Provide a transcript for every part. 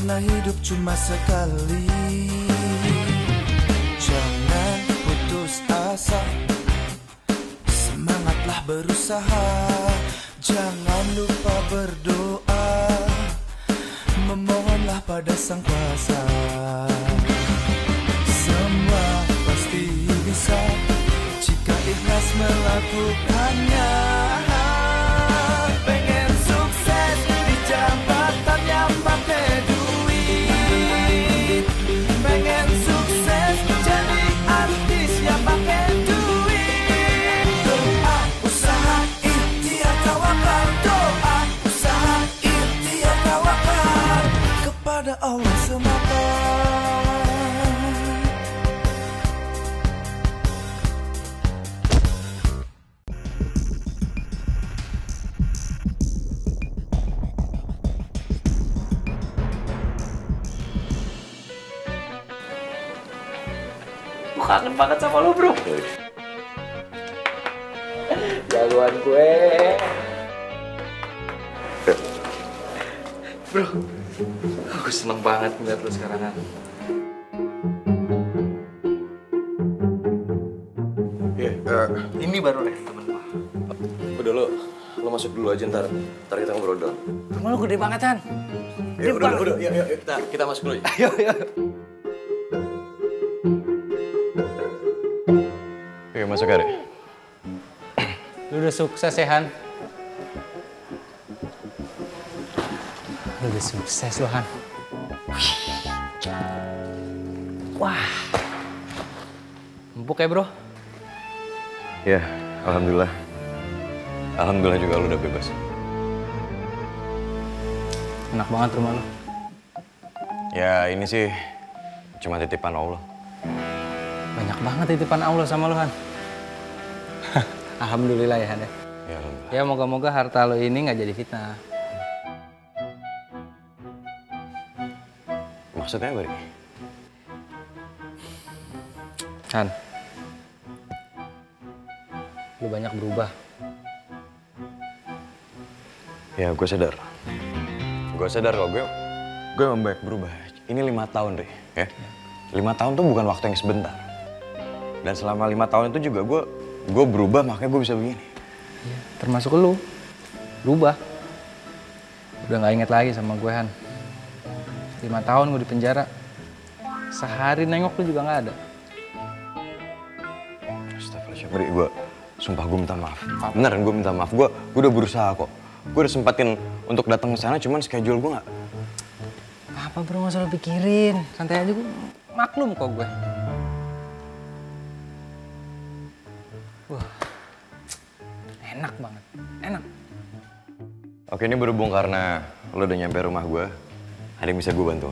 Karena hidup cuma sekali. Jangan putus asa, semangatlah berusaha. Jangan lupa berdoa, memohonlah pada Sang Kuasa. Semua pasti bisa jika ikhlas melakukannya. Pengen sukses di jabatan yang pakai duit, pengen sukses jadi artis yang pakai duit. Doa, usaha, ikhtiar, tawakal. Doa, usaha, ikhtiar, tawakal kepada Allah semata. Gue kangen banget sama lo, bro. Jagoan gue. Bro, aku seneng banget ngeliat lo sekarang kan. Ini baru deh temen gue. Udah lo masuk dulu aja ntar kita ngobrol doang. Rumah lo gede banget, Han. Ya udah, yuk, kita masuk dulu. Ayo. Oke, masuk aja. Lu udah sukses ya, Han? Lu udah sukses lo, Han. Wah. Empuk ya, bro? Ya, alhamdulillah. Alhamdulillah juga lo udah bebas. Enak banget rumah lo. Ya, ini sih cuma titipan Allah. Banyak banget titipan Allah sama lo, Han. Alhamdulillah ya, Han. Ya, alhamdulillah. Ya, moga-moga harta lo ini nggak jadi fitnah. Maksudnya apa, Rik? Han, lo banyak berubah. Ya, gue sadar. Gue sadar kok, gue emang banyak berubah. Ini 5 tahun, Rik. Ya? 5 tahun tuh bukan waktu yang sebentar. Dan selama 5 tahun itu juga gue berubah, makanya gue bisa begini. Ya, termasuk lu. Berubah. Udah gak inget lagi sama gue, Han. 5 tahun gue di penjara. Sehari nengok lu juga gak ada. Astagfirullahaladzim, gue sumpah gue minta maaf. Beneran gue minta maaf. Gue udah berusaha kok. Gue udah sempatin untuk datang ke sana, cuman schedule gue nggak. Apa bro, nggak usah lo pikirin. Santai aja, gue maklum kok gue. Wah, enak banget, enak. Oke, ini berhubung karena lo udah nyampe rumah gue, ada yang bisa gue bantu?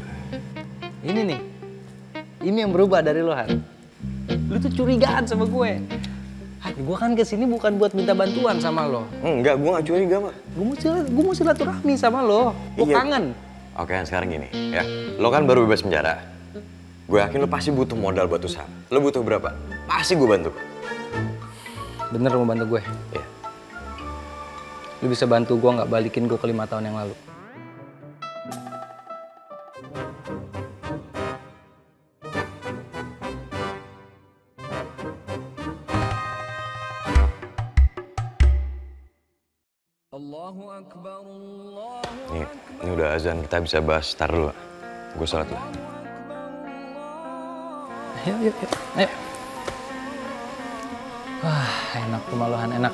Ini nih, ini yang berubah dari lo, Han. Lu tuh curigaan sama gue. Gue kan kesini bukan buat minta bantuan sama lo. Enggak, gue gak curiga, Mak. Gue mau silaturahmi sama lo. Gue kangen. Oke, sekarang gini, ya. Lo kan baru bebas penjara. Gue yakin lo pasti butuh modal buat usaha. Lo butuh berapa? Pasti gue bantu. Bener lo mau bantu gue? Iya. Lo bisa bantu gue nggak balikin gue ke 5 tahun yang lalu? Ini udah azan, kita bisa bahas. Tar dulu, gue sholat dulu. Ayo. Wah, enak kemaluan, enak.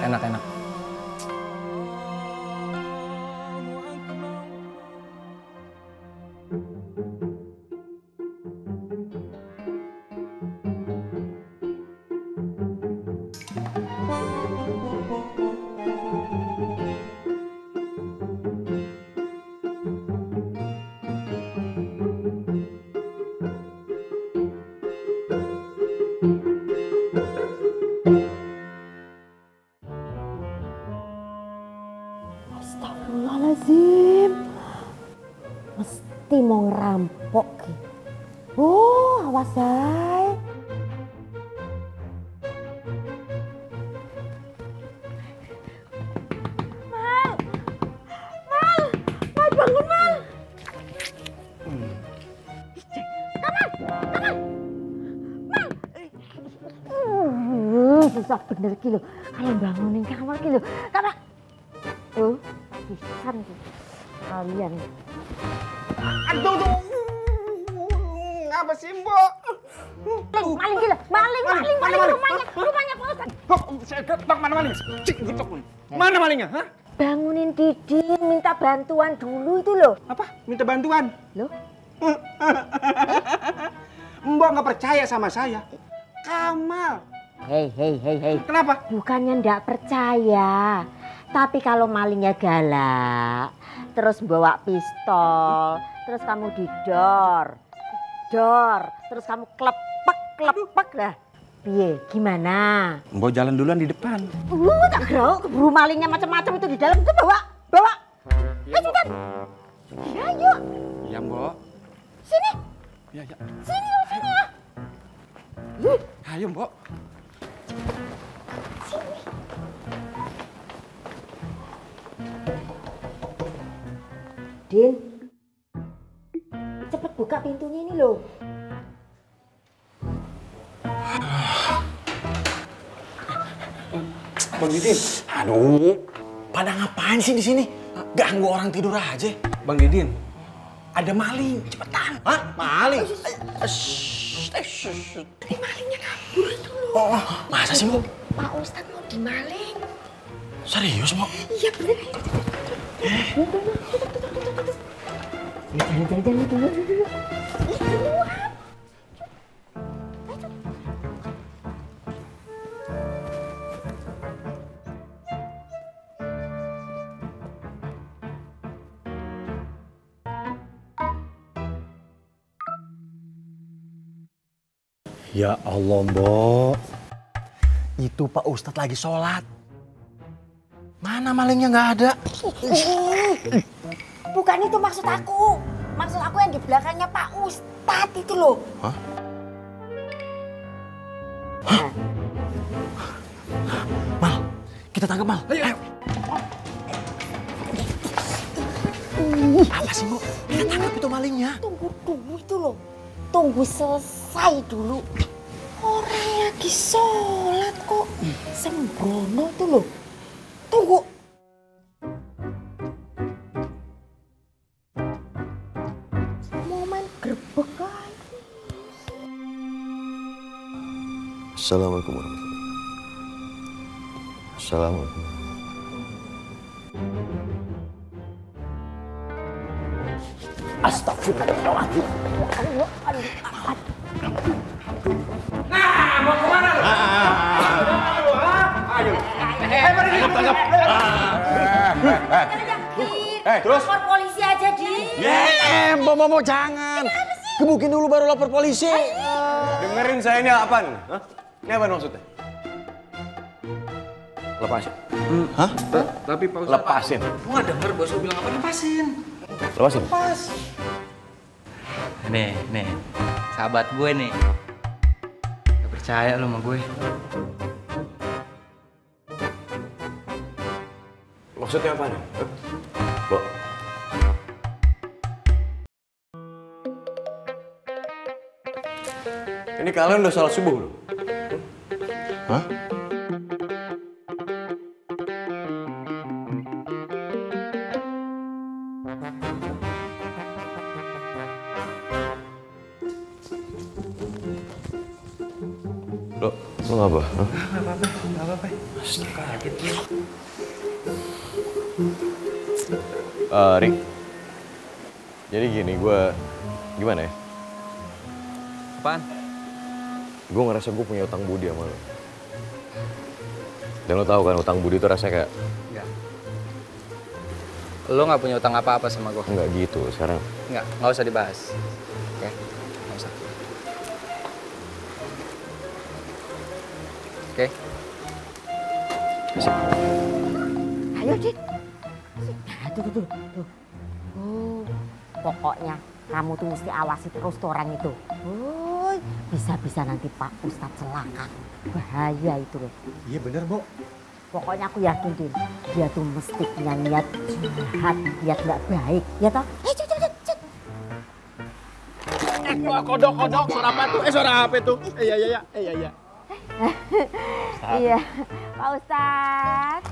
Susah bener ki lho. Kalau bangunin kamar ki lho. Kamar. Oh, pisan ki. Kalian. Aduh. Ngapa sih, Mbok? Maling ki lho. Maling rumahnya Pak Ustadz. Saya ketok mana maling? Cik, ketok. Mana malingnya, hah? Bangunin Didin, minta bantuan dulu itu loh. Apa? Minta bantuan? Loh? Mbok nggak percaya sama saya. Kamal. Hei. Kenapa? Bukannya ndak percaya. Tapi kalau malingnya galak, terus bawa pistol, terus kamu didor, terus kamu klepek lah. Piye, gimana? Mbok jalan duluan di depan. Tak gerau, keburu malingnya macam-macam itu di dalam itu bawa. Ayo cepetan. Ya, yuk. Iya, Mbok. Sini. Ya. Sini ya. Ayo, Mbok. Din, cepet buka pintunya ini loh. Bang Didin. Aduh, pada ngapain sih di sini? Ganggu orang tidur aja. Bang Didin, ada maling. Cepetan. Hah? Maling? Ini malingnya kabur itu loh. Oh, masa sih, Mbok? Pak Ustadz mau dimaling. Serius, Mbok? Iya bener. Jangan dulu. Ya Allah, Mbok. Itu Pak Ustadz lagi sholat. Mana malingnya nggak ada? Bukan itu maksud aku. Maksud aku yang di belakangnya Pak Ustadz itu loh. Hah? Mal, kita tangkap Mal. Ayo. Apa sih, Mbok? Kita tangkap itu malingnya. Tunggu dulu itu loh. Tunggu selesai dulu. Orang lagi sholat kok. Sembrono tuh loh. Tunggu. Mau main gerbek kan? Assalamualaikum warahmatullahi wabarakatuh. Assalamualaikum. Astagfirullahaladzim. Nah, mau kemana lu? Ayo. Tangkap. Terus? Lapor polisi aja, Di. Mbok jangan. Gebukin dulu baru lapor polisi. Dengerin saya ini apaan? Hah? Ini apa maksudnya? Lepasin. Hah? Tapi Pak Ustadz. Lepasin. Gue gak denger bos lu bilang apa, lepasin. Lepasin. Nih, sahabat gue nih. Gak percaya lu sama gue. Maksudnya apa nih? Bo. Ini kalian udah salat subuh belum? Hah? Lo ngapa? Hah? Gak apa-apa. Kaget gue. Rik. Jadi gini, gimana ya? Apaan? Gue ngerasa gue punya utang budi sama lo. Dan lo tau kan utang budi itu rasanya kayak... Enggak. Lo gak punya utang apa-apa sama gue? Enggak gitu sekarang. Nggak usah dibahas. Oke? Nggak usah. Oke? Ayo, Dit. Nah, tuh. Oh, pokoknya kamu tuh mesti awasi terus tuh orang itu. Oh, bisa-bisa nanti Pak Ustadz celaka. Bahaya itu loh. Iya bener, Mbok. Pokoknya aku yakin, Din. Dia tuh mesti punya niat jahat, niat nggak baik. Ya toh? Cet. Kodok, suara apa tuh? Suara apa tuh? Iya. Iya, Pak Ustadz.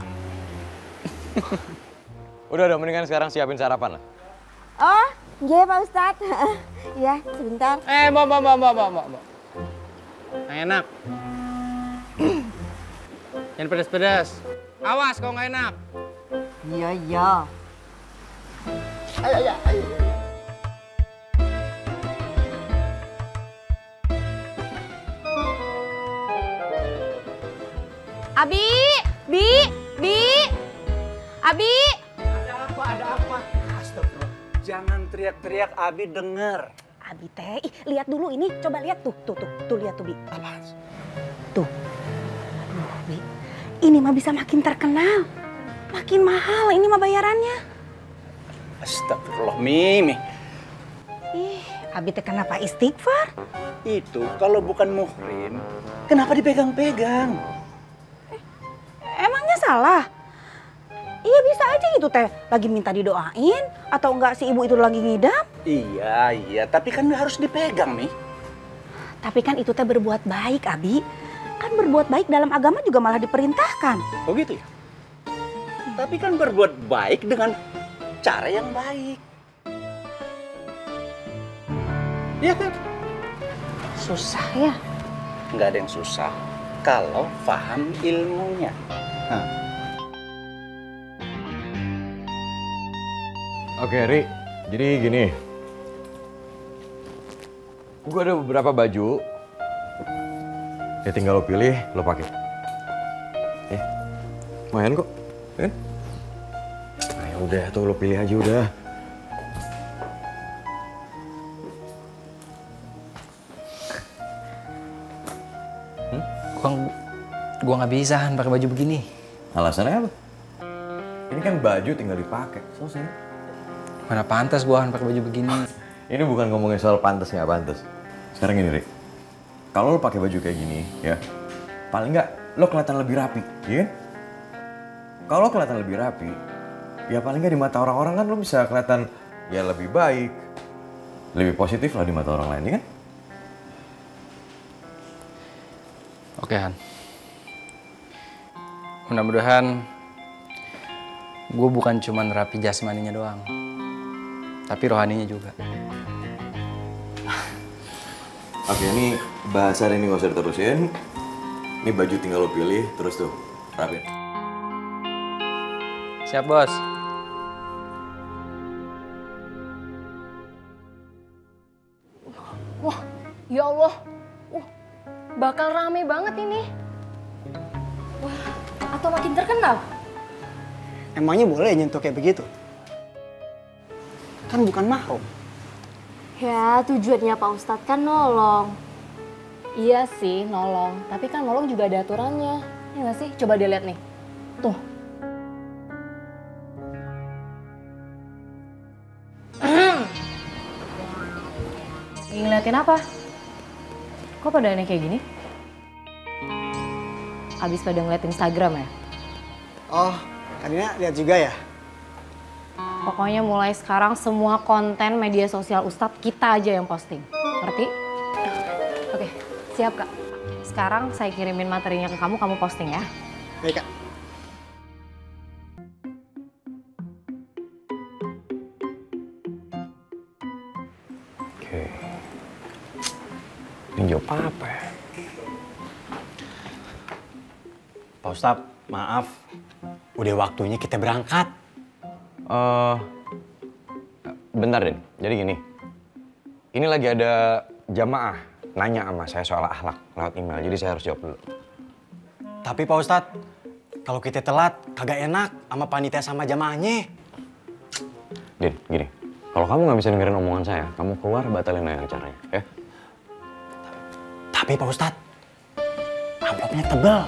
Udah, mendingan sekarang siapin sarapan lah. Oh, iya Pak Ustadz. Iya, sebentar. Mbak. Enak. Jangan pedas-pedas. Awas kalau nggak enak. Iya. Ayo. Abi, Abi. Ada apa? Astagfirullah. Jangan teriak-teriak, Abi denger. Abi teh, lihat dulu ini, coba lihat tuh lihat tuh Bi. Apa? Tuh, aduh Bi, ini mah bisa makin terkenal, makin mahal ini mah bayarannya. Astagfirullah, Mimi. Ih, Abi teh kenapa istighfar? Itu kalau bukan muhrim, kenapa dipegang-pegang? Emangnya salah? Iya bisa aja itu teh, lagi minta didoain, atau enggak si ibu itu lagi ngidam. Iya, tapi kan harus dipegang nih. Tapi kan itu teh berbuat baik, Abi. Kan berbuat baik dalam agama juga malah diperintahkan. Oh gitu ya? Tapi kan berbuat baik dengan cara yang baik. Iya kan? Susah ya? Nggak ada yang susah kalau paham ilmunya. Oke, Ri. Jadi gini. Gue ada beberapa baju. Ya tinggal lo pilih, lo pakai. Ya. Lumayan kok. Kan? Nah, ya udah tuh lo pilih aja udah. Gua nggak bisa Han pakai baju begini. Alasannya apa? Ini kan baju tinggal dipakai. Selesai. Mana pantas gua Han pakai baju begini. Ini bukan ngomongin soal pantas nggak pantas. Sekarang gini, Rik. Kalau lo pakai baju kayak gini, ya, paling nggak lo kelihatan lebih rapi, ya kan? Kalau kelihatan lebih rapi, ya paling nggak di mata orang-orang kan lo bisa kelihatan ya lebih baik, lebih positif lah di mata orang lain, ya kan? Oke Han. Mudah-mudahan gue bukan cuman rapi jasmaninya doang, tapi rohaninya juga. Oke, ini bahasa ini nggak usah diterusin. Ini baju tinggal lo pilih, terus tuh rapin. Siap bos. Wah, ya Allah. Bakal rame banget ini. Wah, atau makin terkenal? Emangnya boleh nyentuh kayak begitu? Kan bukan mahrum. Ya, tujuannya Pak Ustadz kan nolong. Iya sih, nolong. Tapi kan nolong juga ada aturannya. Ya nggak sih? Coba dia lihat nih. Tuh. Ngeliatin apa? Kok pada aneh kayak gini? Abis pada ngeliat Instagram ya? Oh, Karina lihat juga ya? Pokoknya mulai sekarang semua konten media sosial Ustadz kita aja yang posting. Ngerti? Oke, siap Kak. Sekarang saya kirimin materinya ke kamu, kamu posting ya. Baik Kak. Oke. Ini jawab apa ya? Pak Ustadz, maaf. Udah waktunya kita berangkat. Bentar, Den. Jadi gini. Ini lagi ada jamaah nanya sama saya soal akhlak lewat email. Jadi saya harus jawab dulu. Tapi Pak Ustadz, kalau kita telat, kagak enak sama panitia sama jamaahnya. Den, gini. Kalau kamu nggak bisa dengerin omongan saya, kamu keluar batalin aja acaranya, ya? Tapi Pak Ustadz, amplopnya tebal.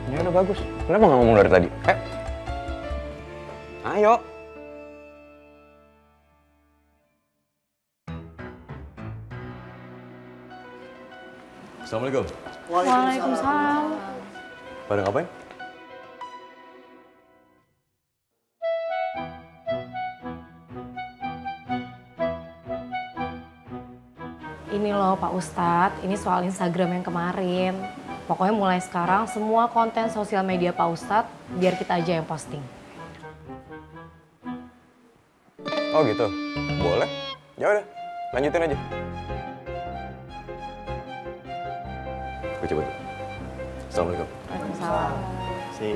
Ya udah bagus. Kenapa nggak ngomong dari tadi? Ayo. Assalamualaikum. Waalaikumsalam. Pada ngapain? Ini loh Pak Ustadz, ini soal Instagram yang kemarin. Pokoknya mulai sekarang semua konten sosial media Pak Ustadz biar kita aja yang posting. Oh gitu? Boleh. Ya udah, lanjutin aja. Gue coba. Assalamualaikum. Waalaikumsalam. Si.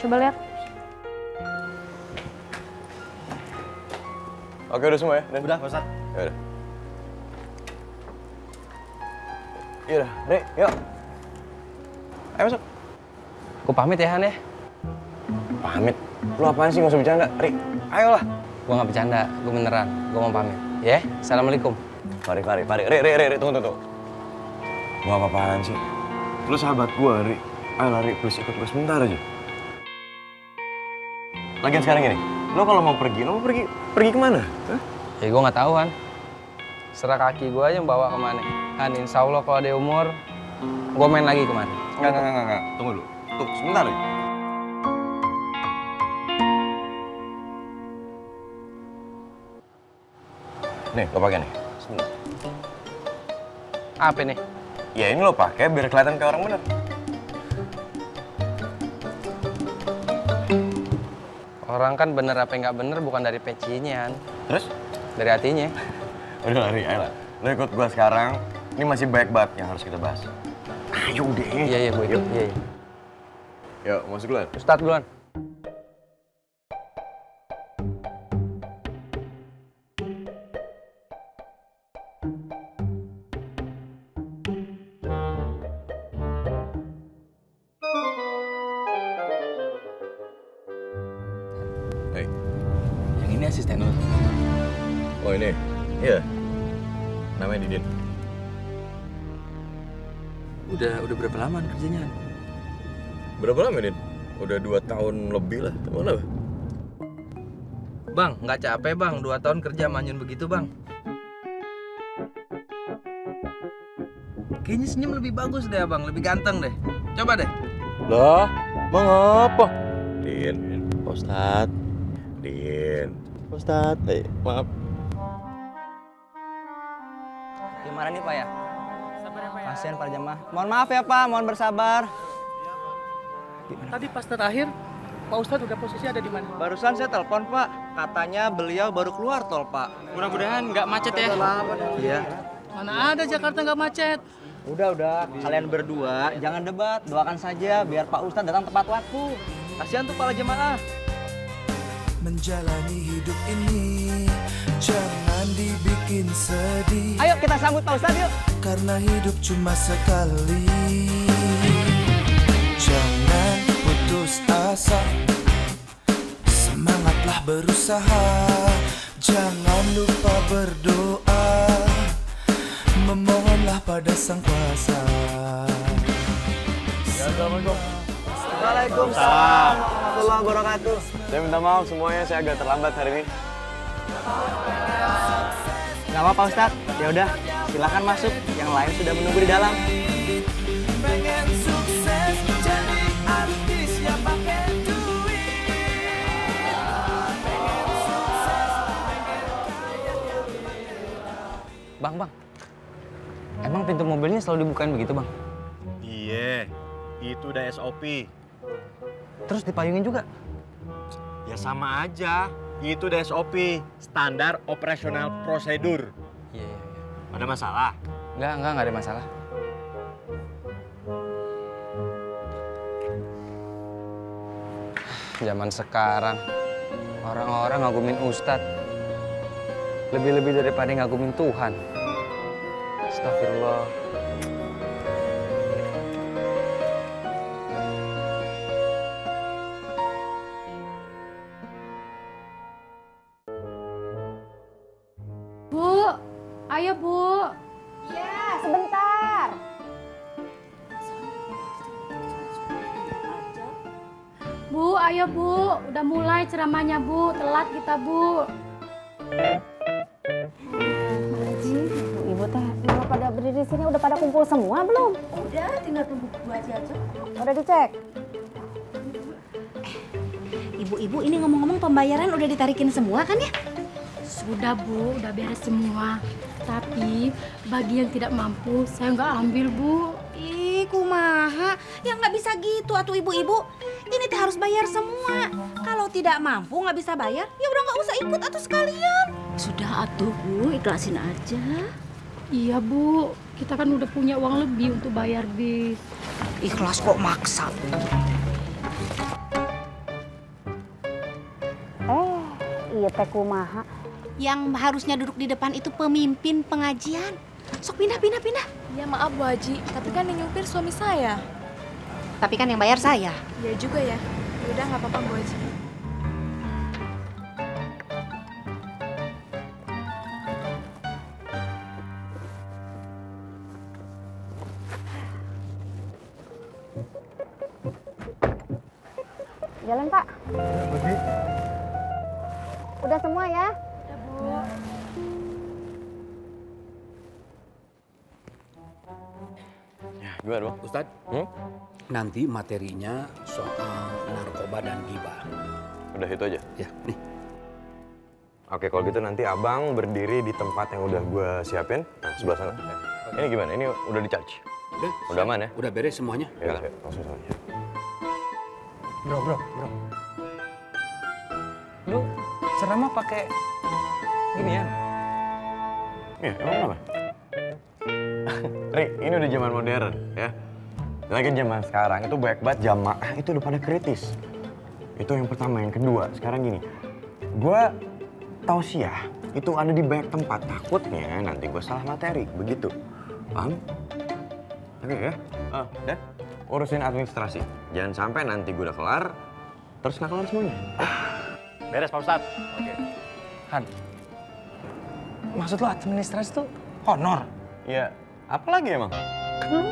Coba lihat. Oke udah semua ya? Dan? Udah, Pak Ustadz. Ya udah. Yaudah, Re, yuk. Ayo masuk. Gue pamit ya Han ya. Pamit? Lu apaan sih, nggak usah bercanda. Ri, ayolah. Gue nggak bercanda, gue beneran. Gue mau pamit. Ya, Assalamualaikum. Fari. Ri, tunggu. Lu apa-apaan sih? Lu sahabat gua, Ri. Ayolah, Ri, please ikut gue sebentar aja. Lagian sekarang gini, lu kalau mau pergi kemana? Hah? Ya gue nggak tahu Han. Serah kaki gue aja yang bawa kemana. Han, insya Allah kalau ada umur, gue main lagi kemana. Enggak. Tunggu dulu. Tuh, sebentar aja. Nih, lo pakai nih. Sebentar. Apa nih? Ya ini lo pakai biar kelihatan kayak orang bener. Orang kan bener apa nggak bener bukan dari pecinya Han. Terus? Dari hatinya. Udah lari, ayolah. Lo ikut gua sekarang. Ini masih banyak banget yang harus kita bahas. Ayo deh. Iya, gue ikut. Iya. Yuk, masuk duluan. Ustadz duluan. Hei. Yang ini asisten lu. Oh ini? Iya. Namanya Didin. Udah berapa lama kerjanya? Berapa lama, Din? Udah 2 tahun lebih lah. Mana? Bang, nggak capek bang, 2 tahun kerja manyun begitu bang. Kayaknya senyum lebih bagus deh abang, lebih ganteng deh. Coba deh. Lah, mengapa? Din. Pak Ustadz. Din. Pak Ustadz, maaf. Gimana nih Pak ya? Kasihan para jemaah. Mohon maaf ya Pak, mohon bersabar. Tadi pas terakhir, Pak Ustadz udah posisi ada di mana? Barusan saya telepon Pak, katanya beliau baru keluar tol Pak. Mudah-mudahan nggak macet ya. Iya. Mana ada Jakarta nggak macet? Udah. Kalian berdua jangan debat, doakan saja biar Pak Ustadz datang tepat waktu. Kasihan tuh para jemaah. Menjalani hidup ini jangan dibikin sedih. Ayo kita sambut Pak Ustadz yuk. Karena hidup cuma sekali. Jangan putus asa, semangatlah berusaha. Jangan lupa berdoa, memohonlah pada Sang Kuasa. Assalamualaikum. Waalaikumsalam warahmatullahi wabarakatuh. Saya minta maaf semuanya, saya agak terlambat hari ini. Nggak apa Pak Ustadz, ya udah silakan masuk. Yang lain sudah menunggu di dalam. Pengen sukses jadi artis yang pakai duit. Bang. Emang pintu mobilnya selalu dibukain begitu bang? Iya, itu udah SOP. Terus dipayungin juga? Ya sama aja, itu udah SOP, standar operasional prosedur. Iya. Ada masalah? Enggak ada masalah. Zaman sekarang, orang-orang ngagumin Ustadz. Lebih-lebih daripada ngagumin Tuhan. Astagfirullah. Bu, ayo Bu. Ya, sebentar. Bu, ayo Bu. Udah mulai ceramahnya Bu. Telat kita Bu. Ibu teh, kalau pada berdiri di sini udah pada kumpul semua belum? Udah, tinggal tunggu gua aja. Udah dicek? Ibu-ibu ini ngomong-ngomong pembayaran udah ditarikin semua kan ya? Sudah Bu, udah beres semua. Tapi bagi yang tidak mampu, saya nggak ambil Bu. Ih, kumaha? Ya nggak bisa gitu atuh ibu-ibu. Ini teh harus bayar semua. Kalau tidak mampu nggak bisa bayar, ya udah nggak usah ikut atuh sekalian. Sudah atuh Bu, ikhlasin aja. Iya Bu, kita kan udah punya uang lebih untuk bayar bis. Ikhlas kok maksa. Iya teh kumaha. Yang harusnya duduk di depan itu pemimpin pengajian. Sok pindah. Ya maaf Bu Haji, tapi kan yang nyupir suami saya. Tapi kan yang bayar saya. Ya juga ya. Udah nggak apa-apa Bu Haji. Jalan Pak. Udah semua ya? Udah Bu. Gimana Bang? Ustadz, nanti materinya soal narkoba dan gibah. Udah itu aja? Ya, nih. Oke, kalau gitu nanti abang berdiri di tempat yang udah gue siapin. Nah, sebelah sana. Ini gimana? Ini udah di-charge? Udah aman ya? Udah beres semuanya? Ya, langsung sana. Bro. Lu ceramah pakai ginian? Iya, emang kenapa? Rik, ini udah zaman modern ya. Lagi zaman sekarang itu banyak banget jamaah itu udah pada kritis. Itu yang pertama, yang kedua, sekarang gini. Gua tausiah itu ada di banyak tempat, takutnya nanti gua salah materi, begitu. Paham? Oke ya? Dan urusin administrasi. Jangan sampai nanti gua udah kelar, terus nggak kelar semuanya. Beres Pak Ustadz. Oke. Han, maksud lo administrasi tuh honor? Ya, apa lagi emang? Kan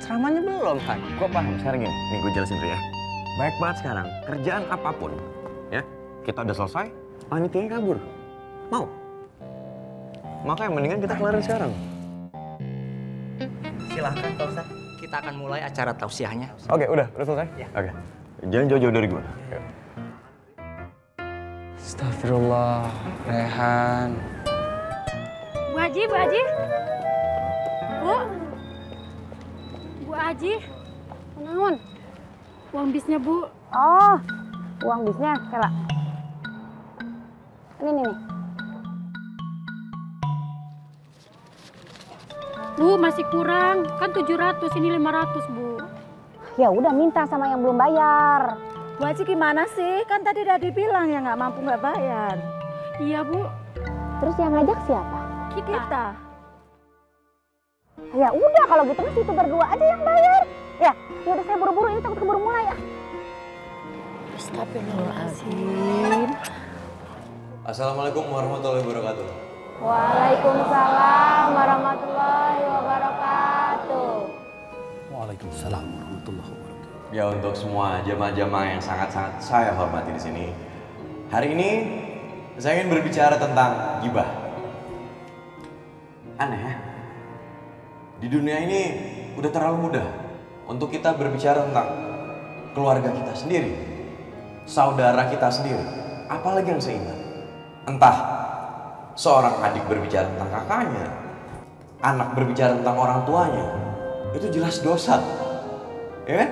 ceramahnya belum, Han. Gua paham, sekarang gini. Nih gue jelasin dulu ya. Baik banget sekarang, kerjaan apapun, ya, kita udah selesai, panitianya kabur. Mau? Makanya mendingan kita kelarin sekarang. Silahkan Pak Ustadz, kita akan mulai acara tausiahnya. Oke, udah selesai? Ya. Oke. Jangan jauh-jauh dari gue. Astagfirullah, Rehan. Bu Haji. Bu Haji. Naon? Uang bisnya Bu. Oh, uang bisnya, Kela. Ini nih. Bu, masih kurang. Kan 700, ini 500 Bu. Ya udah minta sama yang belum bayar. Bu Haji gimana sih? Kan tadi udah dibilang ya nggak mampu nggak bayar. Iya Bu. Terus yang ngajak siapa? Kita. Ya udah kalau gitu mas itu berdua aja yang bayar. Ya udah saya buru-buru ini takut keburu mulai ya. Astagfirullahaladzim. Assalamualaikum warahmatullahi wabarakatuh. Waalaikumsalam warahmatullahi wabarakatuh. Waalaikumsalam warahmatullahi wabarakatuh. Ya, untuk semua jamaah-jamaah yang sangat-sangat saya hormati di sini, hari ini saya ingin berbicara tentang gibah. Aneh ya? Di dunia ini udah terlalu mudah untuk kita berbicara tentang keluarga kita sendiri, saudara kita sendiri, apalagi yang seiman. Entah seorang adik berbicara tentang kakaknya, anak berbicara tentang orang tuanya, itu jelas dosa, ya kan?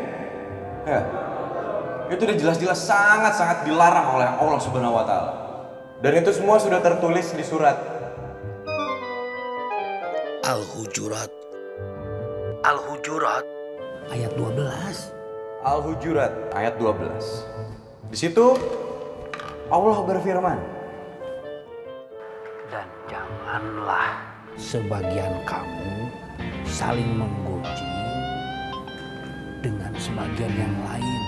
Ya, itu udah jelas-jelas sangat-sangat dilarang oleh Allah Subhanahu wa Ta'ala. Dan itu semua sudah tertulis di surat Al-Hujurat ayat 12. Al-Hujurat ayat 12. Di situ Allah berfirman, Dan janganlah sebagian kamu saling menggunjing dengan sebagian yang lain.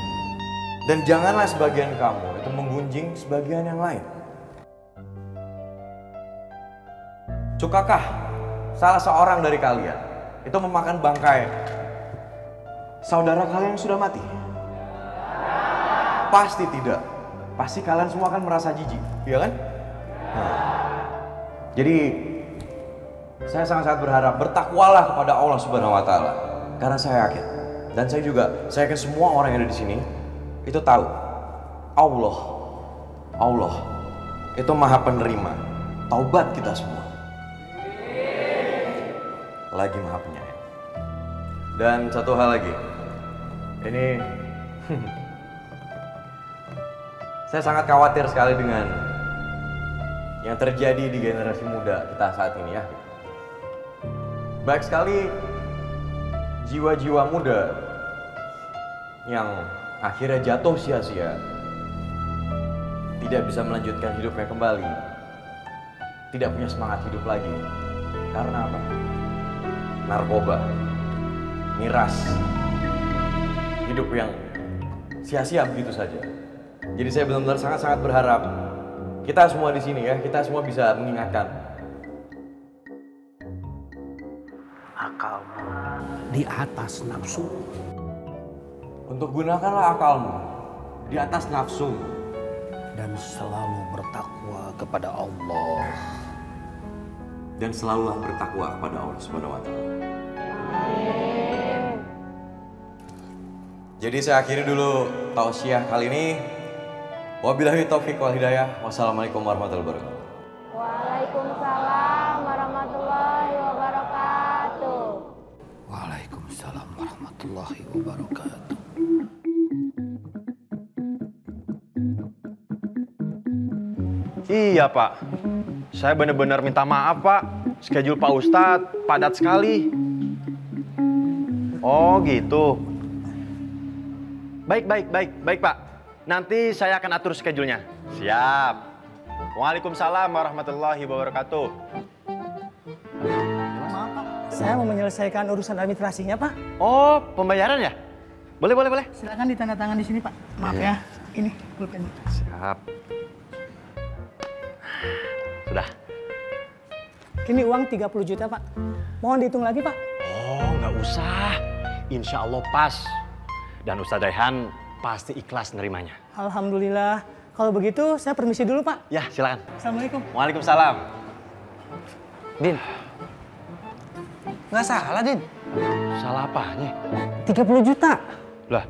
dan janganlah sebagian kamu itu menggunjing sebagian yang lain. Sukakah salah seorang dari kalian itu memakan bangkai saudara kalian yang sudah mati? Pasti tidak. Pasti kalian semua akan merasa jijik, iya kan? Jadi saya sangat-sangat berharap bertakwalah kepada Allah Subhanahu wa Ta'ala, karena saya yakin dan saya yakin semua orang yang ada di sini itu tahu Allah itu Maha Penerima taubat kita semua. Lagi Maha Penyayang. Dan satu hal lagi, ini saya sangat khawatir sekali dengan yang terjadi di generasi muda kita saat ini ya. Banyak sekali jiwa-jiwa muda yang akhirnya jatuh sia-sia, tidak bisa melanjutkan hidupnya kembali, tidak punya semangat hidup lagi. Karena apa? Narkoba, miras, hidup yang sia-sia begitu saja. Jadi saya benar-benar sangat-sangat berharap kita semua di sini ya, kita semua bisa mengingatkan. Akalmu di atas nafsu. Untuk gunakanlah akalmu di atas nafsu. Dan selalu bertakwa kepada Allah. Dan selalulah bertakwa kepada Allah Subhanahu wa Ta'ala. Jadi saya akhiri dulu tausiah kali ini. Wabillahi taufiq wal hidayah. Wassalamualaikum warahmatullahi wabarakatuh. Waalaikumsalam warahmatullahi wabarakatuh. Waalaikumsalam warahmatullahi wabarakatuh. Iya Pak, saya benar-benar minta maaf Pak. Schedule Pak Ustadz padat sekali. Oh gitu. Baik Pak. Nanti saya akan atur schedule-nya. Siap. Waalaikumsalam warahmatullahi wabarakatuh. Saya mau menyelesaikan urusan administrasinya, Pak. Oh, pembayaran ya? Boleh. Silakan ditandatangan di sini, Pak. Maaf ya, ini pulpen. Siap. Sudah. Ini uang 30 juta, Pak. Mohon dihitung lagi, Pak. Oh, nggak usah. Insya Allah pas. Dan Ustadz Raihan pasti ikhlas nerimanya. Alhamdulillah. Kalau begitu, saya permisi dulu, Pak. Ya, silakan. Assalamualaikum. Waalaikumsalam. Din. Nggak salah, Din. Salah apanya? 30 juta. Lah,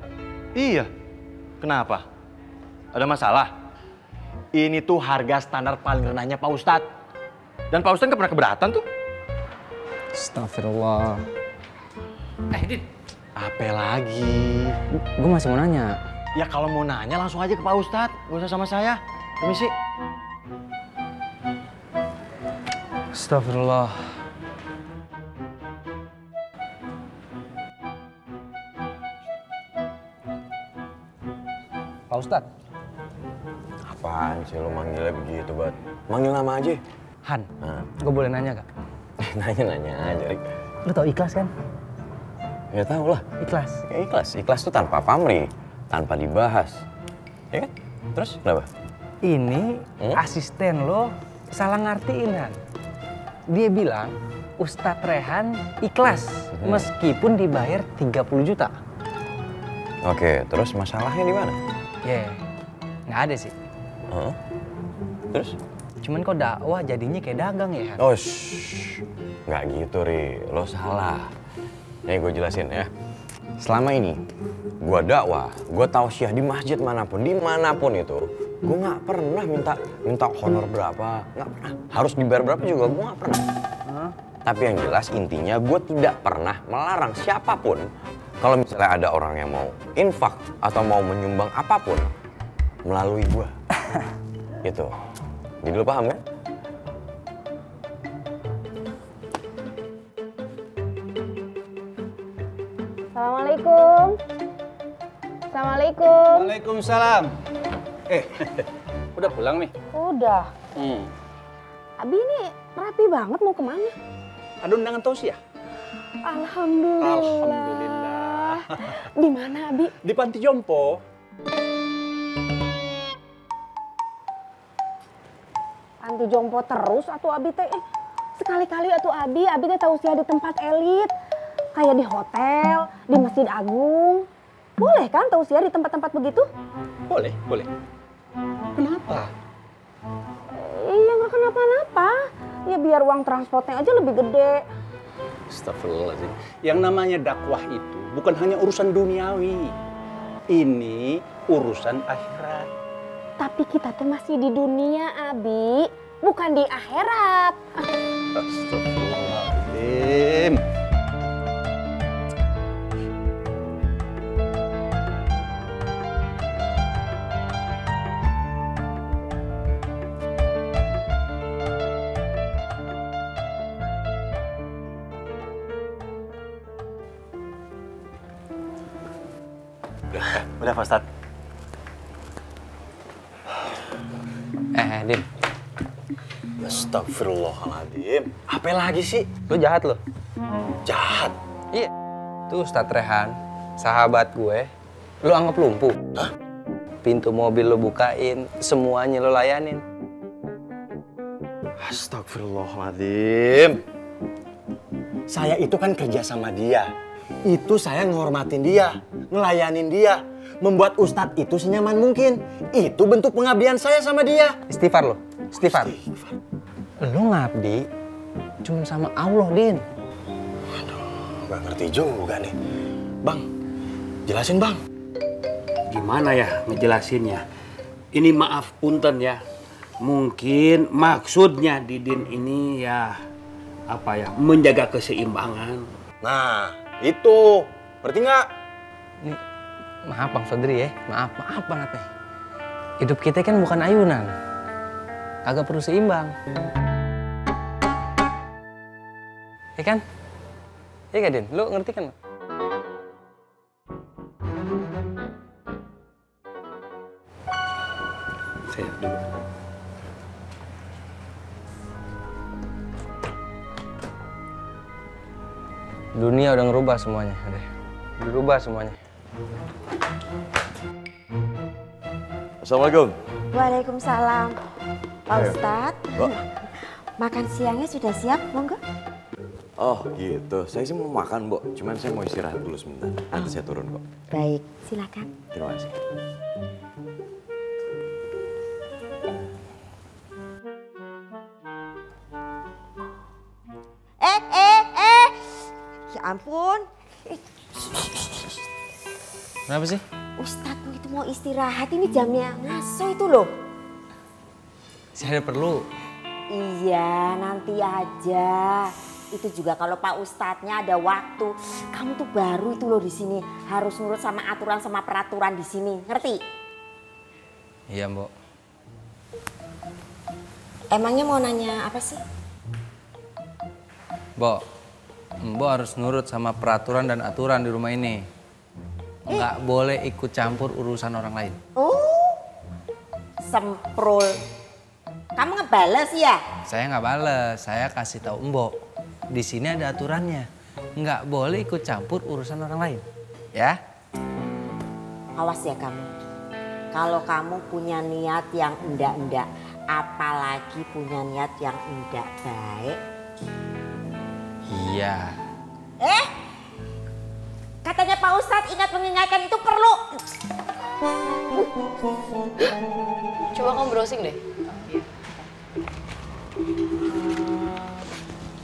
iya. Kenapa? Ada masalah? Ini tuh harga standar paling renahnya Pak Ustadz. Dan Pak Ustadz nggak pernah keberatan tuh. Astagfirullah. Din. Apa lagi? Gue masih mau nanya. Ya kalau mau nanya langsung aja ke Pak Ustadz. Gak usah sama saya. Permisi. Astagfirullah. Pak Ustadz. Apaan sih lo manggilnya begitu, Bat? Manggil nama aja. Han, gue boleh nanya gak? Nanya aja, Rik. Lu tau ikhlas kan? Ya tau lah. Ikhlas. Ya ikhlas. Ikhlas tuh tanpa pamrih, tanpa dibahas. Ya kan? Terus kenapa? Ini asisten lo salah ngertiin, Han. Dia bilang Ustadz Rehan ikhlas meskipun dibayar 30 juta. Oke, terus masalahnya di mana? Nggak ada sih. Terus? Cuman kok dakwah jadinya kayak dagang ya, Han? Oh, nggak gitu, Ri. Lo salah. Nih gue jelasin ya. Selama ini, gue dakwah, gue tausiah di masjid manapun, dimanapun itu, gue nggak pernah minta honor berapa, nggak pernah. Harus dibayar berapa juga gue nggak pernah. Tapi yang jelas intinya gue tidak pernah melarang siapapun kalau misalnya ada orang yang mau infak atau mau menyumbang apapun melalui gue. Gitu. Jadi lo paham kan? Assalamualaikum. Assalamualaikum. Waalaikumsalam. Udah pulang nih? Udah. Abi ini rapi banget mau kemana? Ada undangan tausiah? Alhamdulillah. Alhamdulillah. Di mana Abi? Di Panti Jompo. Panti Jompo terus atau Abi teh? Sekali-kali atau Abi teh tausiah di tempat elit. Kayak di hotel, di Masjid Agung. Boleh kan tausiah di tempat-tempat begitu? Boleh. Kenapa? Iya nggak kenapa-napa. Ya biar uang transportnya aja lebih gede. Astagfirullahaladzim. Yang namanya dakwah itu bukan hanya urusan duniawi. Ini urusan akhirat. Tapi kita tuh masih di dunia, Abi. bukan di akhirat. Astagfirullahaladzim. Udah Pak Ustadz. Din. Astagfirullahaladzim. Apa lagi sih? Lu jahat lo. Jahat? Iya. Tuh Ustadz Rehan, sahabat gue, lu anggap lumpuh. Hah? Pintu mobil lu bukain, semuanya lu layanin. Astagfirullahaladzim. Saya itu kan kerja sama dia. Itu saya ngehormatin dia, ngelayanin dia. Membuat Ustadz itu senyaman mungkin. Itu bentuk pengabdian saya sama dia. Istighfar lo, istighfar. Lu ngabdi cuma sama Allah, Din. Waduh, gak ngerti juga nih. Bang, jelasin Bang. Gimana ya ngejelasinnya? Ini maaf punten ya. Mungkin maksudnya Didin ini ya apa ya, menjaga keseimbangan. Nah, itu. Ngerti nggak? Maaf Bang Sodri ya, maaf banget nih. Hidup kita kan bukan ayunan. Kagak perlu seimbang. Ya kan? Iya gak Din? Lu ngerti kan? Saya dulu. Dunia udah ngerubah semuanya, deh. Dirubah semuanya. Assalamualaikum. Waalaikumsalam. Pak Ayo. Ustadz, makan siangnya sudah siap, monggo? Oh gitu, saya sih mau makan, Bo. Cuman saya mau istirahat dulu sebentar. Nanti saya turun kok. Baik, silakan. Terima kasih. Ya ampun. Kenapa sih? Ustadz itu mau istirahat, ini jamnya ngaso itu loh. Saya ada perlu. Iya, nanti aja. Itu juga kalau Pak Ustadznya ada waktu. Kamu tuh baru itu loh di sini, harus nurut sama aturan sama peraturan di sini, ngerti? Iya, Mbok. Emangnya mau nanya apa sih? Mbok harus nurut sama peraturan dan aturan di rumah ini. Nggak boleh ikut campur urusan orang lain. Semprul. Kamu ngebales ya? Saya nggak bales, saya kasih tahu Mbok. Di sini ada aturannya. Nggak boleh ikut campur urusan orang lain. Ya? Awas ya kamu. Kalau kamu punya niat yang enggak-enggak, apalagi punya niat yang enggak baik. Iya. Katanya Pak Ustadz ingat mengingatkan itu perlu. Coba kamu browsing deh.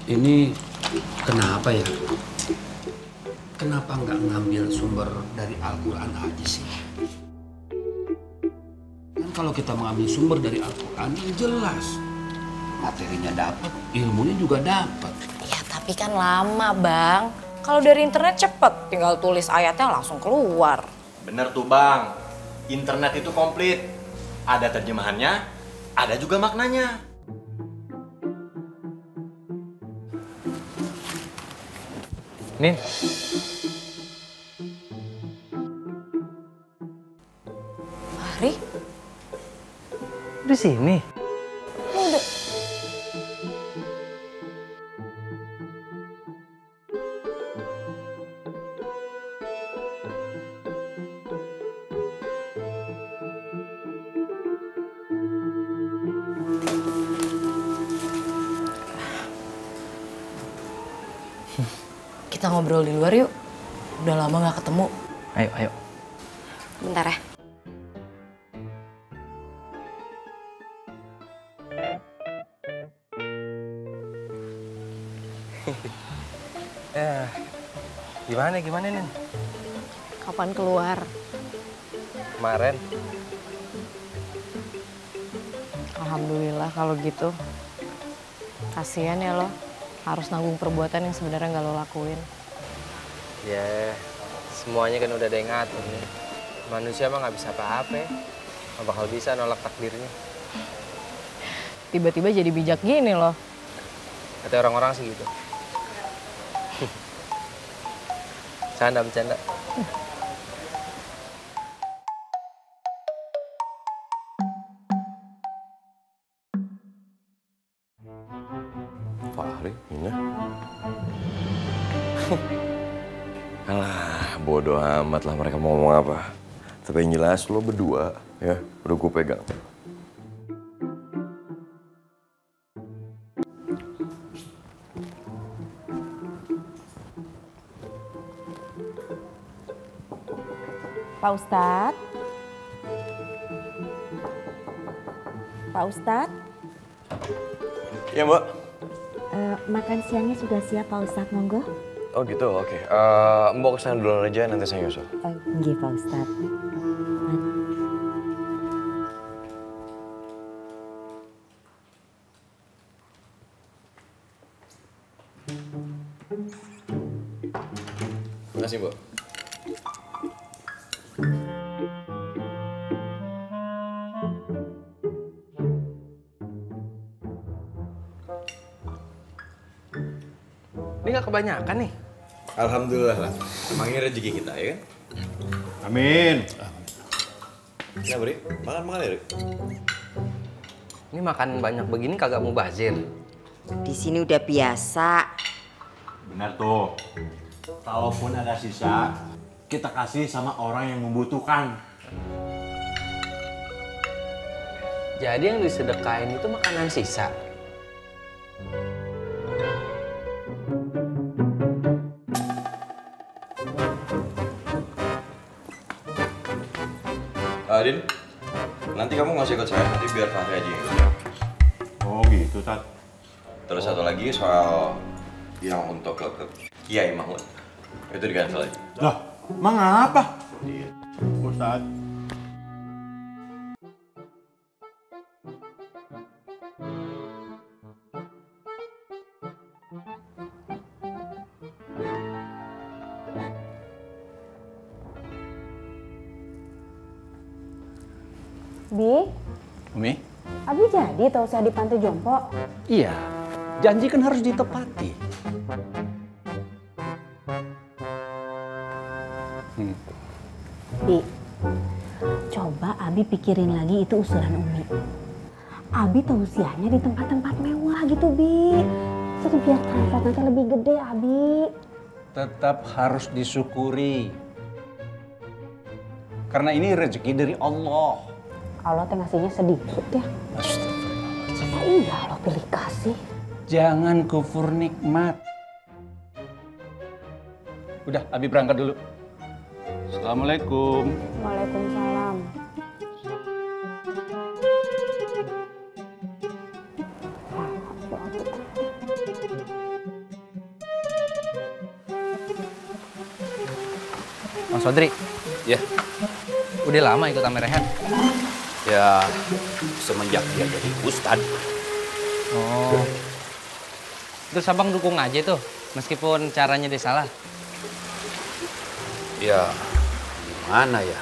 Ini kenapa ya? Kenapa nggak ngambil sumber dari Al-Quran aja sih? Kan kalau kita mengambil sumber dari Al-Quran yang jelas. Materinya dapat, ilmunya juga dapat. Ya tapi kan lama Bang. Kalau dari internet cepet, tinggal tulis ayatnya langsung keluar. Bener tuh Bang. Internet itu komplit. Ada terjemahannya, ada juga maknanya. Nin. Mari. Di sini. Udah. Kita ngobrol di luar yuk. Udah lama gak ketemu. Ayo. Bentar ya. Gimana Nin? Kapan keluar? Kemarin. Alhamdulillah kalau gitu. Kasian ya lo, harus nanggung perbuatan yang sebenarnya nggak lo lakuin. Ya, semuanya kan udah ada yang ngatur nih. Manusia mah nggak bisa apa-apa, nggak bakal bisa nolak takdirnya. Tiba-tiba jadi bijak gini loh. Kata orang-orang sih gitu. Bercanda. Fahri, Nina. Alah, bodoh amat lah mereka mau ngomong apa. Tapi yang jelas lo berdua, ya, udah gue pegang. Pak Ustadz? Pak Ustadz? Iya, Mbak. Makan siangnya sudah siap Pak Ustadz, monggo. Oh gitu, oke. Mbak kesana duluan aja, nanti saya nyusul. Nggih, Pak Ustadz. Makasih, Mbak. Ini nggak kebanyakan nih. Alhamdulillah lah. Emang ini rezeki kita, ya kan? Amin. Ya, Bri. Makan ya, Ri. Ini makan banyak begini kagak mubazir. Di sini udah biasa. Benar tuh. Kalaupun ada sisa, kita kasih sama orang yang membutuhkan. Jadi yang disedekain itu makanan sisa. Din, nanti kamu nggak usah ikut saya, nanti biar Fahri aja yang ikut. Oh gitu, Tat. Terus satu lagi soal yang untuk klub Kiai Mahmud. Itu di-cancel aja. Lah, emang apa? Ustadz. Bi, Umi? Abi jadi tahu saya di pantai jompo? Iya, janji kan harus ditepati. Bi, coba Abi pikirin lagi itu usulan Umi. Abi tausiahnya di tempat-tempat mewah gitu, Bi. Jadi biar terasa nanti lebih gede, Abi. Tetap harus disyukuri. Karena ini rezeki dari Allah. Allah teh ngasihnya sedikit ya. Astagfirullahaladzim. Ya iya lo pilih kasih. Jangan kufur nikmat. Udah, Abi berangkat dulu. Assalamualaikum. Waalaikumsalam. Mas Sodri. Ya. Udah lama ikut sama Rehan? Ya, semenjak dia jadi ustad. Oh. Terus abang dukung aja tuh, meskipun caranya dia salah? Ya, gimana ya?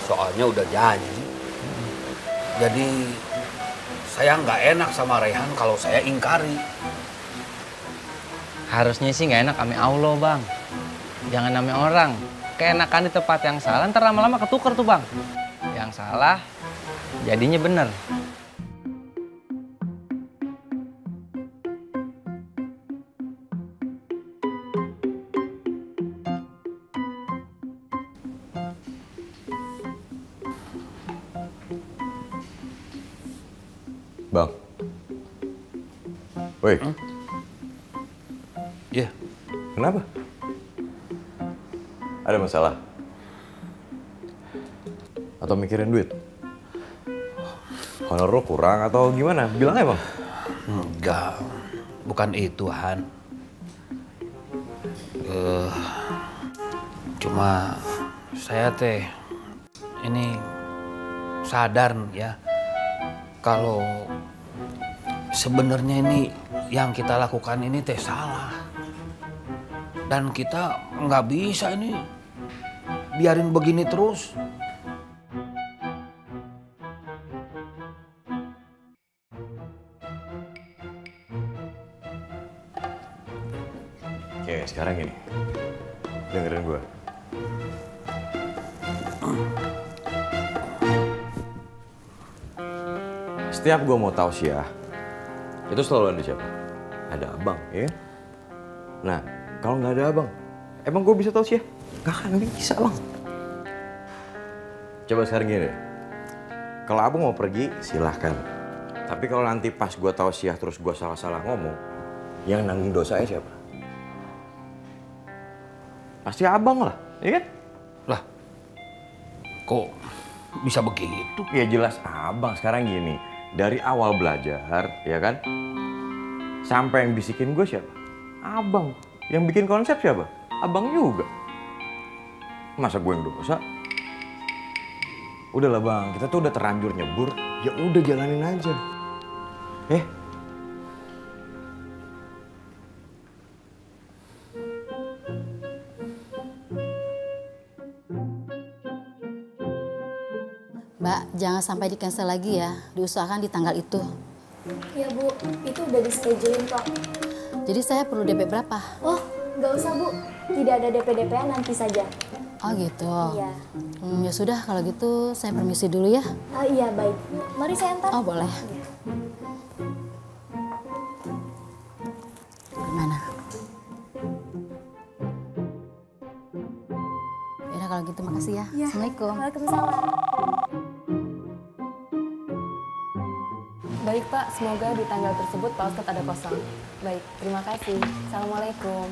Soalnya udah janji. Jadi, saya nggak enak sama Rehan kalau saya ingkari. Harusnya sih nggak enak sama Allah, Bang. Jangan nama orang. Keenakan di tempat yang salah, ntar lama-lama ketuker tuh, Bang. Yang salah, jadinya bener. Bang. Woi. Iya. Kenapa? Ada masalah? Atau mikirin duit? Honor lo kurang atau gimana? Bilang aja, Bang. Enggak, bukan itu, Han. Cuma saya ini sadar ya, kalau sebenarnya ini yang kita lakukan ini teh salah. Dan kita nggak bisa ini biarin begini terus. Oke, sekarang gini. Dengerin gue. Setiap gue mau tausiah, itu selalu ada siapa? Ada abang, ya? Nah, kalau nggak ada abang, emang gue bisa tausiah? Gak akan bisa, bang. Coba sekarang gini deh. Kalau abang mau pergi, silahkan. Tapi kalau nanti pas gue tausiah terus gue salah-salah ngomong, yang nanggung dosanya siapa? Pasti abang lah, ya kan? Lah, kok bisa begitu? Ya jelas abang. Sekarang gini, dari awal belajar, ya kan? Sampai yang bisikin gue siapa? Abang. Yang bikin konsep siapa? Abang juga. Masa gue yang dosa? Udahlah bang, kita tuh udah terlanjur nyebur, ya udah jalanin aja. Mbak, jangan sampai di-cancel lagi ya. Diusahakan di tanggal itu. Iya Bu, itu udah di-schedulein kok. Jadi saya perlu DP berapa? Oh, nggak usah Bu. Tidak ada DP-DP-an, nanti saja. Oh gitu? Iya. Ya sudah, kalau gitu saya permisi dulu ya. Oh iya, baik. Mari saya antar. Oh boleh. Gimana? Yaudah kalau gitu makasih ya. Ya. Assalamualaikum. Waalaikumsalam. Baik Pak, semoga di tanggal tersebut Pak Ustadz ada kosong. Baik, terima kasih. Assalamualaikum.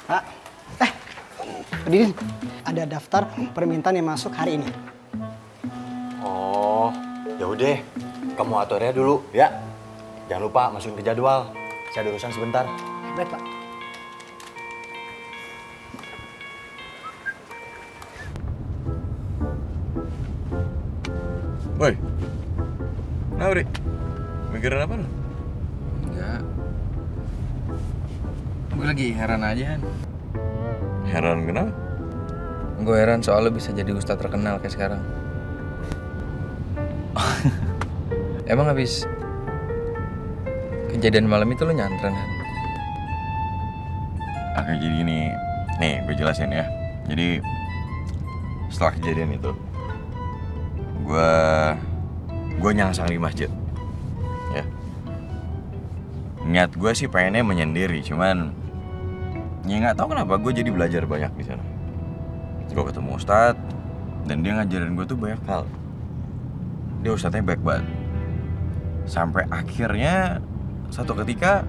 Pak, Didin, ada daftar permintaan yang masuk hari ini. Oh, ya udah, kamu aturnya dulu ya. Jangan lupa masukin ke jadwal. Saya ada urusan sebentar. Baik Pak. Woi, nah Uri, mikirin apa lu? Enggak. Gue lagi heran aja, Han. Heran kenapa? Gue heran soal lo bisa jadi ustadz terkenal kayak sekarang. Emang habis kejadian malam itu lo nyantren, Han? Oke, jadi gini, nih gue jelasin ya. Jadi setelah kejadian itu, gue nyangsang di masjid, ya. Niat gue sih pengennya menyendiri, cuman ya nggak tahu kenapa gue jadi belajar banyak di sana. Gue ketemu ustadz dan dia ngajarin gue tuh banyak hal. Dia ustadznya baik banget. Sampai akhirnya satu ketika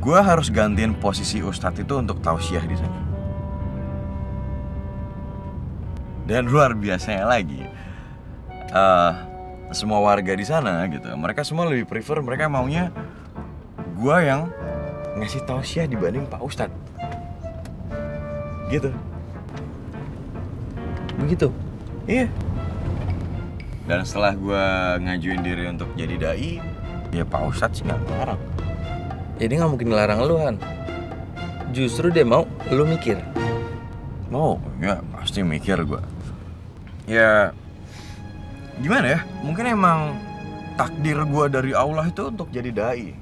gue harus gantiin posisi ustadz itu untuk tausiah di sana. Dan luar biasanya lagi, semua warga di sana gitu, mereka semua lebih prefer, mereka maunya gue yang ngasih tausiah dibanding Pak Ustadz. Gitu. Begitu? Iya. Dan setelah gue ngajuin diri untuk jadi dai, ya Pak Ustadz sih nggak ngelarang. Jadi nggak mungkin ngelarang lu, Han. Justru dia mau lu mikir. Mau? Ya pasti mikir gue. Ya gimana ya? Mungkin emang takdir gue dari Allah itu untuk jadi dai.